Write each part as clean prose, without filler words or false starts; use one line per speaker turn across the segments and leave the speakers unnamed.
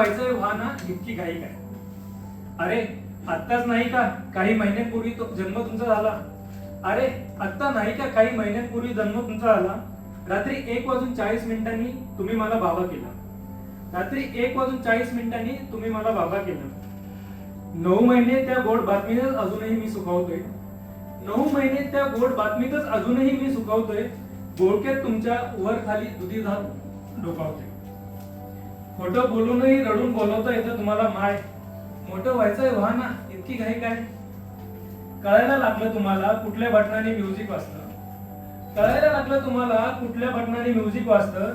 व्हायचंय व्हा ना, इतकी घाई काय? अरे आत्ताच नाही का काही महिन्यांपूर्वी तो जन्म तुमचा झाला? अरे आत्ता नाही का काही महिन्यांपूर्वी जन्म तुमचा झाला? रात्री 1:40 तुम्ही मला बाबा केला. रात्री 1:40 तुम्ही मला बाबा केला. 9 महिने त्या गोड बातमीतच अजूनही मी सुखावतोय. 9 महिने त्या गोड बातमीतच अजूनही मी सुखावतोय. बोळक्यात तुमच्या वर खाली दुधी धात डोकावतोय. खोटं बोलूनही रडून बोलवता येतं तुम्हाला माय. मोठं व्हायचंय व्हा ना, इतकी घाई काय? कळायला लागलं तुम्हाला कुठल्या बटनाने म्युझिक वाजतं. कळायला लागलं तुम्हाला कुठल्या बटनाने म्युझिक वाजतं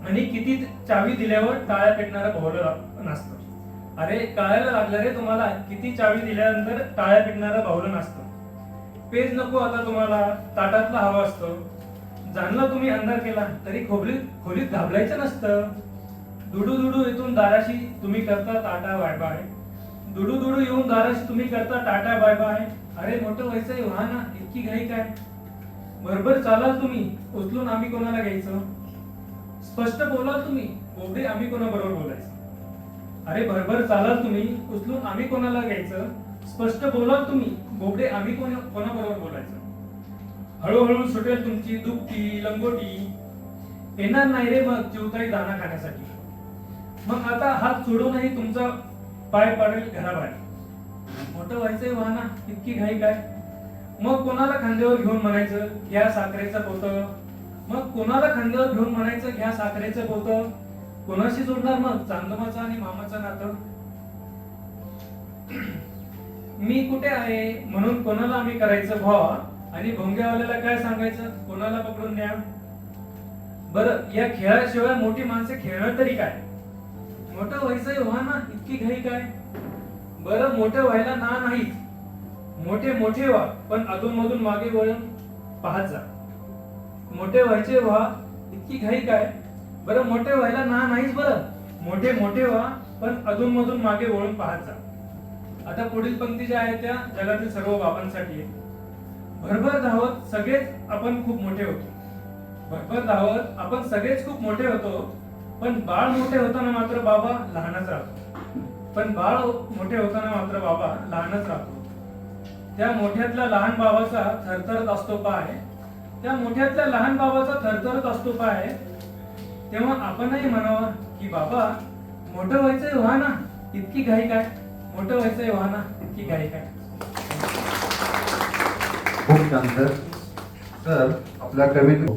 आणि किती चावी दिल्यावर टाळ्या पेटणारं भावलं नसतं. अरे कळायला लागलं रे तुम्हाला किती चावी दिल्यानंतर टाळ्या पेटणारं भावलं नसतं. पेज नको आता तुम्हाला ताटातला हवा असतं. जाणलं तुम्ही अंधार केला तरी खोलीत घाबरायचं नसतं. दुडू दुडू येथून दाराशी तुम्ही करता टाटा बाय बाय. दुडू दुडू येऊन दाराशी तुम्ही करता टाटा बाय बाय. अरे मोठं व्हायचंय व्हा ना, इतकी घाई काय? भरभर चालाल तुम्ही उचलून आम्ही कोणाला घ्यायचं. स्पष्ट बोलाल तुम्ही बोबडे आम्ही कोणाबरोबर बोलायचं. अरे भरभर चालाल तुम्ही उचलून आम्ही कोणाला घ्यायचं. स्पष्ट बोलाल तुम्ही बोबडे आम्ही कोणाबरोबर बोलायचं. हळूहळू सुटेल तुमची दुपटी लंगोटी. येणार नाही रे मग चिवताई दाना खाण्यासाठी. मग आता हात सोडूनही तुमचा पाय पडेल घराबाहेर. मोठं व्हायचंय व्हा ना, इतकी घाई काय? मग कोणाला खांद्यावर घेऊन म्हणायचं घ्या साखरेचं पोतं. मग कोणाला खांद्यावर घेऊन म्हणायचं घ्या साखरेचं पोतं. कोणाशी जोडणार मग चांदमाचं आणि मामाचं नातं. मी कुठे आहे म्हणून कोणाला आम्ही करायचं भाव आणि भोंग्यावाल्याला काय सांगायचं कोणाला पकडून न्या. बरं या खेळाशिवाय मोठी माणसे खेळणं तरी काय? मोठं व्हायचंय व्हा ना, इतकी घाई काय? बरं मोठं व्हायला ना नाहीच. मोठे मोठे व्हा पण अधून मधून मागे वळून पाहत जा. मोठे व्हायचे व्हा इतकी घाई काय? बरं मोठे व्हायला ना नाहीच. बरं मोठे मोठे व्हा पण अधून मधून मागे वळून पाहत जा. आता पुढील पंक्ती ज्या आहेत त्या जगातील सर्व बाबांसाठी आहे. भरभर धावत सगळेच आपण खूप मोठे होतो. भरभर धावत आपण सगळेच खूप मोठे होतो. पण बाळ मोठे होताना मात्र बाबा लहानच राहतो. पण बाळ मोठे होताना मात्र बाबा लहानच राहतो. त्या मोठ्यातल्या लहान बाबाचा थरथरत असतो पाय. त्या मोठ्यातल्या लहान बाबाचा थरथरत असतो पाय. तेव्हा आपणही म्हणावं की बाबा मोठं व्हायचंय व्हा ना, इतकी घाई काय? मोठं व्हायचंय व्हा ना, इतकी घाई काय?
खूप छान सर. आपल्या कवितेत